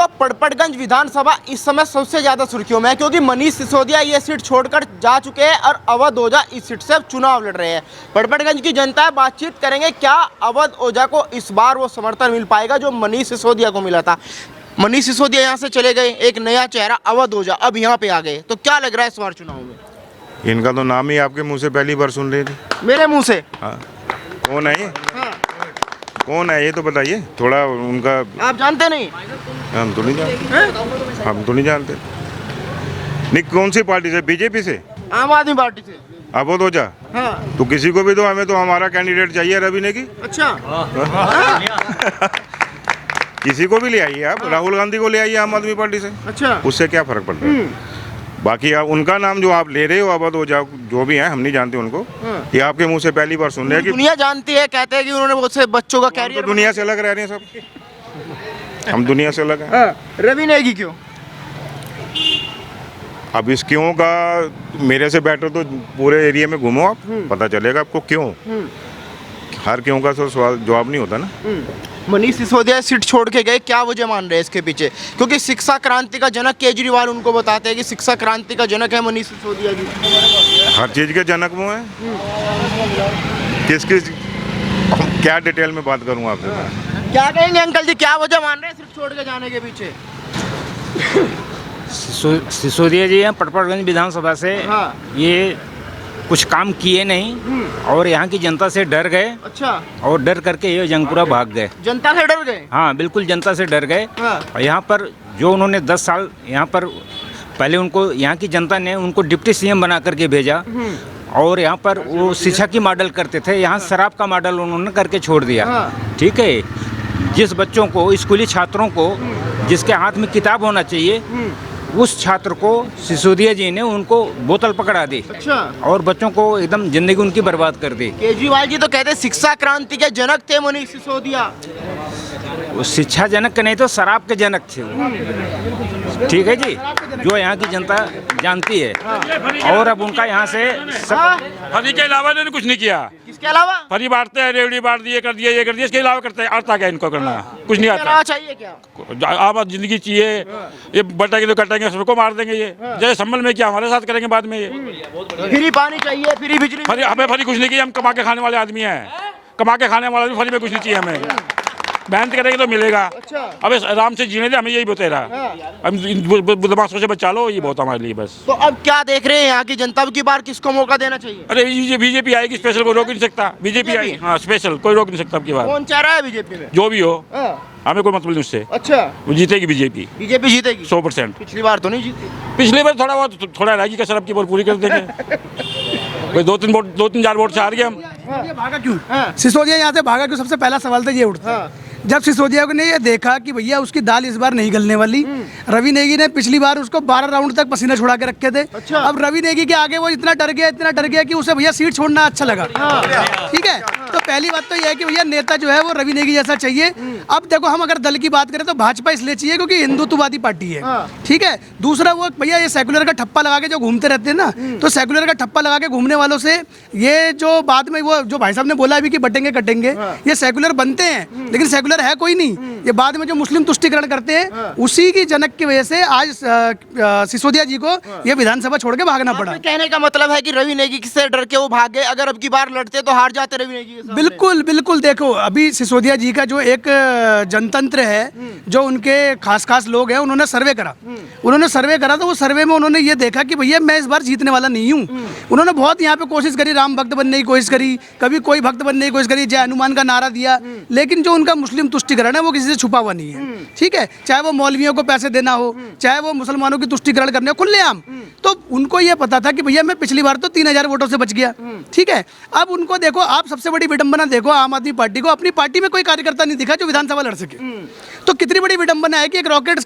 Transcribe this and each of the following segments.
दोस्तों, पड़पड़गंज विधानसभा इस समय सबसे ज्यादा सुर्खियों में है क्योंकि मनीष सिसोदिया ये सीट छोड़कर जा चुके हैं और अवध ओझा इस सीट से चुनाव लड़ रहे हैं। पड़पड़गंज की जनता है, बातचीत करेंगे क्या अवध ओझा को इस बार वो समर्थन मिल पाएगा जो मनीष सिसोदिया को मिला था। मनीष सिसोदिया यहाँ से चले गए, एक नया चेहरा अवध ओझा अब यहाँ पे आ गए, तो क्या लग रहा है इस बार चुनाव में? इनका तो नाम ही आपके मुंह से पहली बार सुन रही थी। मेरे मुंह से? हाँ। कौन है ये? हाँ। कौन है ये तो बताइए थोड़ा उनका। आप जानते नहीं? हम तो नहीं जानते। हम तो नहीं जानते। नहीं, कौन सी पार्टी से? बीजेपी से? आम आदमी पार्टी से। अवध ओझा? हाँ। तो किसी को भी दो, हमें तो हमारा कैंडिडेट चाहिए रवि नेगी। अच्छा। किसी को भी ले आइए आप, राहुल गांधी को ले आइए आम आदमी पार्टी से। अच्छा। उससे क्या फर्क पड़ता है? बाकी आप उनका नाम जो आप ले रहे हो अवध ओझा जो भी है, हम नहीं जानते उनको। ये आपके मुंह से पहली बार सुन रहे हैं कि दुनिया जानती है, कहते हैं कि उन्होंने बहुत से बच्चों का तो कैरियर दुनिया से अलग रह रहे हैं सब। हम दुनिया से अलग हैं। रवि नेगी क्यों? अब इस क्यों का मेरे से बेटर तो पूरे एरिया में घूमो आप, पता चलेगा आपको क्यों। हर क्यों का तो सवाल जवाब नहीं होता ना। मनीष सिसोदिया सीट छोड़ के गए, क्या वजह मान रहे हैं इसके पीछे? क्योंकि शिक्षा क्रांति का जनक केजरीवाल उनको बताते हैं कि शिक्षा क्रांति का जनक है मनीष सिसोदिया जी। हर चीज़ के जनक वो हैं। किस किस क्या डिटेल में बात करूँ आपसे? क्या कहेंगे अंकल जी, क्या वजह मान रहे हैं सीट छोड़ के जाने के पीछे? सिसोदिया जी हैं पड़पड़गंज विधानसभा से। हाँ। ये कुछ काम किए नहीं और यहाँ की जनता से डर गए। अच्छा। और डर करके ये जंगपुरा भाग गए। जनता से डर गए? हाँ, बिल्कुल जनता से डर गए। हाँ। और यहाँ पर जो उन्होंने 10 साल यहाँ पर पहले उनको यहाँ की जनता ने उनको डिप्टी सीएम बना करके भेजा और यहाँ पर वो शिक्षा की मॉडल करते थे, यहाँ शराब का मॉडल उन्होंने करके छोड़ दिया। हाँ। ठीक है, जिस बच्चों को, स्कूली छात्रों को जिसके हाथ में किताब होना चाहिए, उस छात्र को सिसोदिया जी ने उनको बोतल पकड़ा दी। अच्छा। और बच्चों को एकदम जिंदगी उनकी बर्बाद कर दी। केजरीवाल जी तो कहते हैं शिक्षा क्रांति के जनक थे मनीष सिसोदिया। वो शिक्षा जनक के नहीं तो शराब के जनक थे वो। ठीक है जी, जो यहाँ की जनता जानती है। और अब उनका यहाँ से फरी के अलावा इन्होंने कुछ नहीं किया। किसके अलावा? फरी बांटते हैं, रेवड़ी बांट दिए, कर दिया, ये कर दिया, इसके अलावा करते हैं। आता क्या इनको करना? कुछ नहीं आता। चाहिए क्या? आप जिंदगी चाहिए, ये बटेंगे तो कटेंगे, सबको मार देंगे। ये जैसे संभल में क्या हमारे साथ करेंगे बाद में। ये फ्री पानी चाहिए, फ्री बिजली। फरी हमें फरी कुछ नहीं किया। हम कमा के खाने वाले आदमी हैं, कमा के खाने वाले फरी में कुछ नहीं चाहिए हमें। मेहनत करेंगे तो मिलेगा। अच्छा। अब आराम से जीने दे, हमें यही बतेरा। हम बदमाशों से बचा लो, ये बहुत हमारे लिए बस। तो अब क्या देख रहे हैं यहाँ की जनता की बार किसको मौका देना चाहिए? अरे ये बीजेपी आएगी, स्पेशल कोई रोक नहीं सकता। बीजेपी आई, हाँ स्पेशल कोई रोक नहीं सकता। अब की बार कौन चाह रहा है बीजेपी में? जो भी हो, हाँ। हमें कोई मतलब नहीं उससे। अच्छा। वो जीतेगी बीजेपी, बीजेपी जीतेगी 100%। पिछली बार तो नहीं जीती। पिछले बार थोड़ा बहुत थोड़ा रहेगी कसर, अब की बार पूरी कर देंगे। कोई 2-3-4 वोट से हार गए हम। ये भागा क्यों? सिसोदिया यहाँ से भागा क्यों? सबसे पहला सवाल तो ये उठता है। जब सिसोदिया ने ये देखा कि भैया उसकी दाल इस बार नहीं गलने वाली, रवि नेगी ने पिछली बार उसको 12 राउंड तक पसीना छुड़ा के रखे थे। अच्छा। अब रवि नेगी के आगे वो इतना डर गया कि उसे भैया सीट छोड़ना अच्छा लगा। ठीक है, तो पहली बात तो यह है कि भैया नेता जो है वो रवि नेगी जैसा चाहिए। अब देखो, हम अगर दल की बात करें तो भाजपा इसलिए चाहिए क्योंकि हिंदुत्ववादी पार्टी है। ठीक है। दूसरा, वो भैया ये सेकुलर का ठप्पा लगा के जो घूमते रहते हैं ना, तो सेकुलर का ठप्पा लगा के घूमने वालों से ये जो बाद में वो जो भाई साहब ने बोला अभी कि बटेंगे कटेंगे, ये सेकुलर बनते हैं लेकिन सेकुलर है कोई नहीं। ये बाद में जो मुस्लिम तुष्टिकरण करते हैं, उसी की जनक की वजह से आज सिसोदिया जी को ये विधानसभा छोड़ के भागना पड़ा। कहने का मतलब है कि रवि नेगी से डर के वो भाग गए, अगर अब की बार लड़ते तो हार जाते रवि नेगी के सामने। बिल्कुल बिल्कुल। देखो, अभी सिसोदिया जी का जो एक जनतंत्र है, जो उनके खास लोग हैं, उन्होंने सर्वे करा तो वो सर्वे में उन्होंने ये देखा कि भैया मैं इस बार जीतने वाला नहीं हूँ। उन्होंने बहुत यहाँ पे कोशिश करी, राम भक्त बनने की कोशिश करी, कभी कोई भक्त बनने की कोशिश करी, जय हनुमान का नारा दिया, लेकिन जो उनका मुस्लिम तुष्टिकरण है वो किसी से छुपा हुआ नहीं है। ठीक है, चाहे वो मौलवियों को पैसे देना हो, चाहे वो मुसलमानों की तुष्टिकरण करने हो खुलेआम। तो उनको ये पता था कि भैया मैं पिछली बार तो 3000 वोटों से बच गया। ठीक है, अब उनको देखो, आप सबसे बड़ी विडंबना देखो, आम आदमी पार्टी को अपनी पार्टी में कोई कार्यकर्ता नहीं दिखा जो विधानसभा लड़ सके। तो कितनी बड़ी विडंबना है कि एक रॉकेट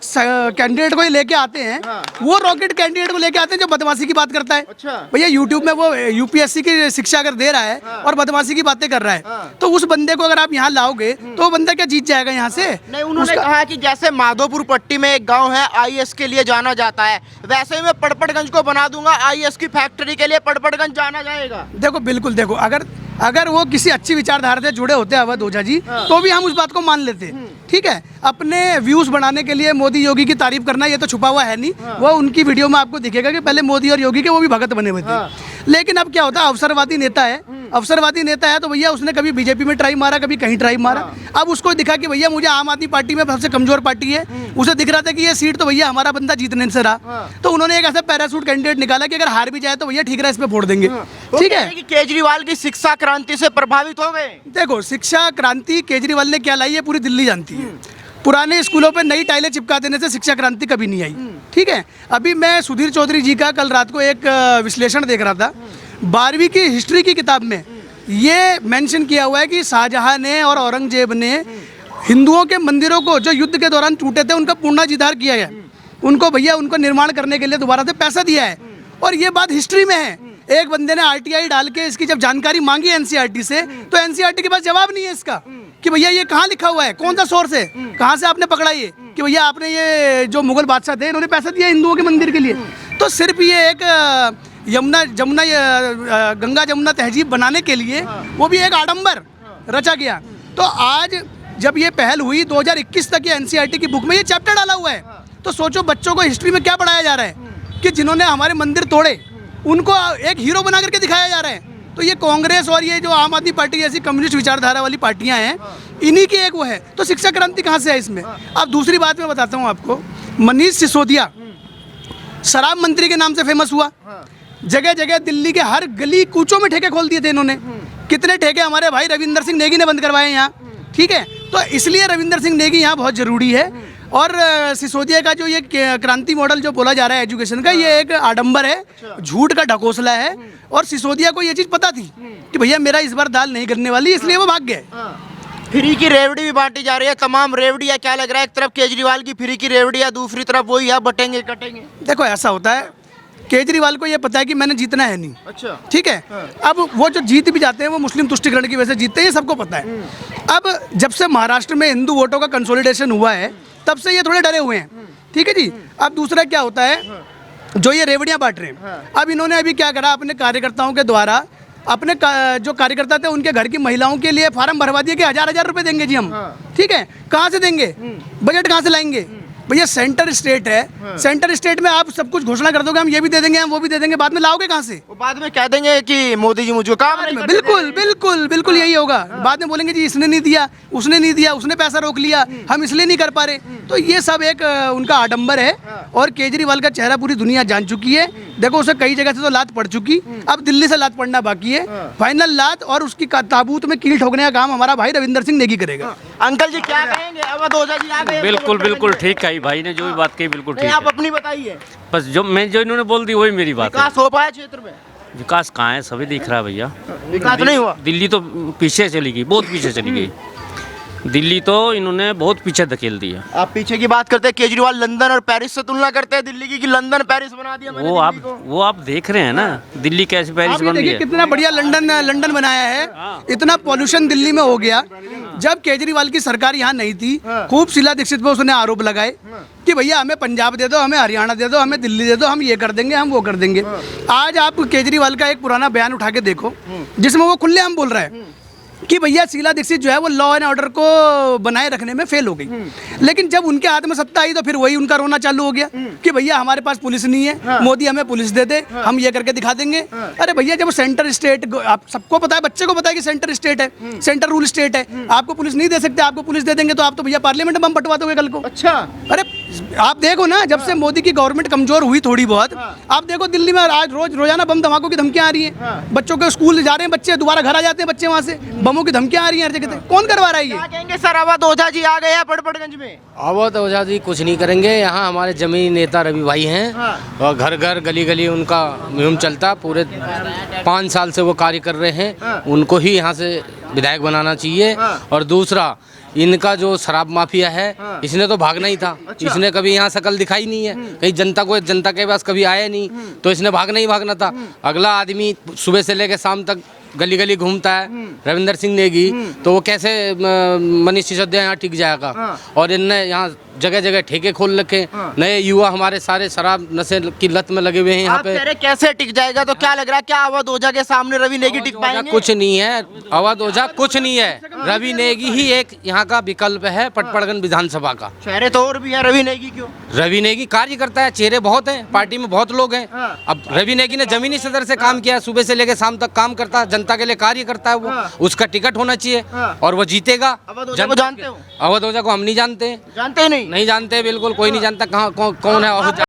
कैंडिडेट को लेके आते हैं, वो रॉकेट कैंडिडेट को लेके आते हैं जो बदमाशी की बात करता है। अच्छा। भैया यूट्यूब में वो यूपीएससी की शिक्षा अगर दे रहा है और बदमाशी की बातें कर रहा है, तो उस बंदे को अगर आप यहाँ लाओगे तो वो बंदा क्या जीत जाएगा यहाँ से? नहीं, उन्होंने कहा कि जैसे माधोपुर पट्टी में एक गांव है आईएएस के लिए जाना जाता है, वैसे ही मैं पड़पड़गंज को बना दूंगा आईएएस की फैक्ट्री के लिए, पड़पड़गंज जाना जाएगा। देखो, बिल्कुल देखो, अगर अगर वो किसी अच्छी विचारधारा से जुड़े होते अवध ओझा जी तो भी हम उस बात को मान लेते। ठीक है, अपने व्यूज बढ़ाने के लिए मोदी योगी की तारीफ करना ये तो छुपा हुआ है नहीं। वो उनकी वीडियो में आपको दिखेगा कि पहले मोदी और योगी के वो भी भगत बने हुए थे। लेकिन अब क्या होता है, अवसरवादी नेता है, अवसरवादी नेता है तो भैया उसने कभी बीजेपी में ट्राई मारा, कभी कहीं ट्राई मारा। अब उसको दिखा कि भैया मुझे आम आदमी पार्टी में सबसे कमजोर पार्टी है, उसे दिख रहा था कि ये सीट तो भैया हमारा बंदा जीतने से रहा, तो उन्होंने एक ऐसा पैरासूट कैंडिडेट निकाला कि अगर हार भी जाए तो भैया ठीक है इस पे फोड़ देंगे। ठीक है, कि केजरीवाल की शिक्षा क्रांति से प्रभावित हो गए। देखो शिक्षा क्रांति केजरीवाल ने क्या लाई है पूरी दिल्ली जानती है। पुराने स्कूलों पे नई टाइलें चिपका देने से शिक्षा क्रांति कभी नहीं आई। ठीक है, अभी मैं सुधीर चौधरी जी का कल रात को एक विश्लेषण देख रहा था, 12वीं की हिस्ट्री की किताब में ये मेंशन किया हुआ है कि शाहजहां ने और औरंगजेब ने हिंदुओं के मंदिरों को जो युद्ध के दौरान टूटे थे उनका पुनर्जीर्णोद्धार किया है, उनको भैया उनको निर्माण करने के लिए दोबारा से पैसा दिया है। और ये बात हिस्ट्री में है। एक बंदे ने आरटीआई डाल के इसकी जब जानकारी मांगी एनसीईआरटी से, तो एनसीईआरटी के पास जवाब नहीं है इसका कि भैया ये कहाँ लिखा हुआ है, कौन सा सोर्स है, कहाँ से आपने पकड़ा ये कि भैया आपने ये जो मुगल बादशाह थे इन्होंने पैसा दिया हिंदुओं के मंदिर के लिए। तो सिर्फ ये एक गंगा जमुना तहजीब बनाने के लिए वो भी एक आडंबर रचा गया। तो आज जब ये पहल हुई 2021 तक ये एनसीईआरटी की बुक में ये चैप्टर डाला हुआ है, तो सोचो बच्चों को हिस्ट्री में क्या पढ़ाया जा रहा है कि जिन्होंने हमारे मंदिर तोड़े उनको एक हीरो बना करके दिखाया जा रहा है। तो ये कांग्रेस और ये जो आम आदमी पार्टी जैसी कम्युनिस्ट विचारधारा वाली पार्टियां हैं, इन्हीं की एक वो है। तो शिक्षा क्रांति कहाँ से है इसमें? अब दूसरी बात मैं बताता हूँ आपको, मनीष सिसोदिया शराब मंत्री के नाम से फेमस हुआ, जगह जगह दिल्ली के हर गली कूचों में ठेके खोल दिए थे इन्होंने। कितने ठेके हमारे भाई रविंदर सिंह नेगी ने बंद करवाए यहाँ। ठीक है, तो इसलिए रविंदर सिंह नेगी यहाँ बहुत ज़रूरी है। और सिसोदिया का जो ये क्रांति मॉडल जो बोला जा रहा है एजुकेशन का, ये एक आडंबर है, झूठ का ढकोसला है। और सिसोदिया को ये चीज़ पता थी कि भैया मेरा इस बार दाल नहीं करने वाली, इसलिए वो भाग गए। फ्री की रेवड़ी भी बांटी जा रही है, तमाम रेवड़ियाँ। क्या लग रहा है, एक तरफ केजरीवाल की फ्री की रेवड़ियाँ, दूसरी तरफ वही है बटेंगे कटेंगे। देखो ऐसा होता है, केजरीवाल को ये पता है कि मैंने जीतना है नहीं। अच्छा, ठीक है। अब वो जो जीत भी जाते हैं वो मुस्लिम तुष्टिकरण की वजह से जीतते हैं, ये सबको पता है। अब जब से महाराष्ट्र में हिंदू वोटों का कंसोलिडेशन हुआ है तब से ये थोड़े डरे हुए हैं। ठीक है जी। अब दूसरा क्या होता है, जो ये रेवड़ियाँ बांट रहे हैं, अब इन्होंने अभी क्या करा, अपने कार्यकर्ताओं के द्वारा अपने जो कार्यकर्ता थे उनके घर की महिलाओं के लिए फार्म भरवा दिए कि 1000 रुपए देंगे जी हम। ठीक है, कहाँ से देंगे, बजट कहाँ से लाएंगे? भैया सेंटर स्टेट है, सेंटर स्टेट में आप सब कुछ घोषणा कर दोगे, हम ये भी दे देंगे, हम वो भी दे देंगे, बाद में लाओगे कहाँ से? वो बाद में कह देंगे कि मोदी जी मुझे काम नहीं करने बिल्कुल दे। बिल्कुल बिल्कुल यही होगा। बाद में बोलेंगे जी इसने नहीं दिया, उसने नहीं दिया, उसने पैसा रोक लिया, हम इसलिए नहीं कर पा रहे। तो ये सब एक उनका आडंबर है। और केजरीवाल का चेहरा पूरी दुनिया जान चुकी है। देखो उसे कई जगह से तो लात पड़ चुकी, अब दिल्ली से लात पड़ना बाकी है। फाइनल लात और उसकी ताबूत में कील ठोकने का काम हमारा भाई रविंदर सिंह नेगी करेगा। अंकल जी क्या कहेंगे, अवध ओझा जी आ गए? बिल्कुल बिल्कुल ठीक कही भाई ने, जो भी बात कही बिल्कुल ठीक नहीं, आप है। अपनी बताइए, बस जो इन्होंने बोल दी वही मेरी बात है। विकास हो पाया क्षेत्र में? विकास कहाँ है, सभी दिख रहा है भैया। विकास नहीं हुआ। दिल्ली तो पीछे चली गई, बहुत पीछे चली गई। दिल्ली तो इन्होंने बहुत पीछे धकेल दिया। आप पीछे की बात करते हैं, केजरीवाल लंदन और पेरिस से तुलना करते हैं दिल्ली की कि लंदन पेरिस बना दिया मैंने दिल्ली को। वो आप देख रहे हैं ना, दिल्ली कैसे पेरिस आप ये बन रही देखिए है। कितना बढ़िया लंदन बनाया है। इतना पॉल्यूशन दिल्ली में हो गया। जब केजरीवाल की सरकार यहाँ नहीं थी, खूब शीला दीक्षित पे उसने आरोप लगाए कि भैया हमें पंजाब दे दो, हमें हरियाणा दे दो, हमें दिल्ली दे दो, हम ये कर देंगे, हम वो कर देंगे। आज आप केजरीवाल का एक पुराना बयान उठा के देखो जिसमें वो खुलेआम बोल रहा है कि भैया शीला दीक्षित जो है वो लॉ एंड ऑर्डर को बनाए रखने में फेल हो गई। लेकिन जब उनके हाथ में सत्ता आई तो फिर वही उनका रोना चालू हो गया कि भैया हमारे पास पुलिस नहीं है, मोदी हमें पुलिस दे दे, हम ये करके दिखा देंगे। अरे भैया जब सेंटर स्टेट, आप सबको पता है, बच्चे को पता है कि सेंटर स्टेट है, सेंटर रूल स्टेट है, आपको पुलिस नहीं दे सकते, आपको पुलिस दे देंगे तो आप तो भैया पार्लियामेंट में बम पटवा दोगे कल को। अच्छा, अरे आप देखो ना, जब से मोदी की गवर्नमेंट कमजोर हुई थोड़ी बहुत, आप देखो दिल्ली में आज रोजाना बम धमाकों की धमकियां आ रही हैं। बच्चों के स्कूल जा रहे हैं बच्चे, दोबारा घर आ जाते हैं बच्चे, वहां से बमों की धमकियां आ रही हैं हर जगह। कौन करवा रहा है ये? क्या कहेंगे सर, अवध ओझा जी आ गए हैं बड़बड़गंज में? अवध ओझा जी कुछ नहीं करेंगे। यहाँ हमारे जमीनी नेता रवि भाई हैं और घर घर गली गली उनका मुहिम चलता, पूरे 5 साल से वो कार्य कर रहे हैं। उनको ही यहाँ से विधायक बनाना चाहिए। और दूसरा, इनका जो शराब माफिया है, इसने तो भागना ही था। इसने कभी यहाँ शकल दिखाई नहीं है, कहीं जनता के पास कभी आया नहीं, तो इसने भागना ही भागना था। अगला आदमी सुबह से लेकर शाम तक गली गली घूमता है रविंदर सिंह नेगी, तो वो कैसे मनीष सिसोदिया यहाँ टिक जाएगा। और इनने यहाँ जगह जगह ठेके खोल रखे, नए युवा हमारे सारे शराब नशे की लत में लगे हुए हैं यहाँ आप पे। कह रहे कैसे टिक जाएगा, तो क्या लग रहा है क्या अवध ओझा के सामने रवि नेगी टिक पाएंगे? कुछ नहीं है, अवध ओझा कुछ नहीं है, रवि नेगी ही एक यहाँ का विकल्प है पटपड़गन विधानसभा का। चेहरे तो और भी है, रवि नेगी क्यों? रवि नेगी कार्य करता है, चेहरे बहुत हैं, पार्टी में बहुत लोग हैं। अब रवि नेगी ने जमीनी सदर से काम किया, सुबह से लेकर शाम तक काम करता है, जनता के लिए कार्य करता है वो, उसका टिकट होना चाहिए और वो जीतेगा। अवध ओझा को जानते हो? अवध ओझा को हम नहीं जानते, जानते ही नहीं? नहीं जानते, बिल्कुल कोई नहीं जानता कहाँ कौन है अवध ओझा।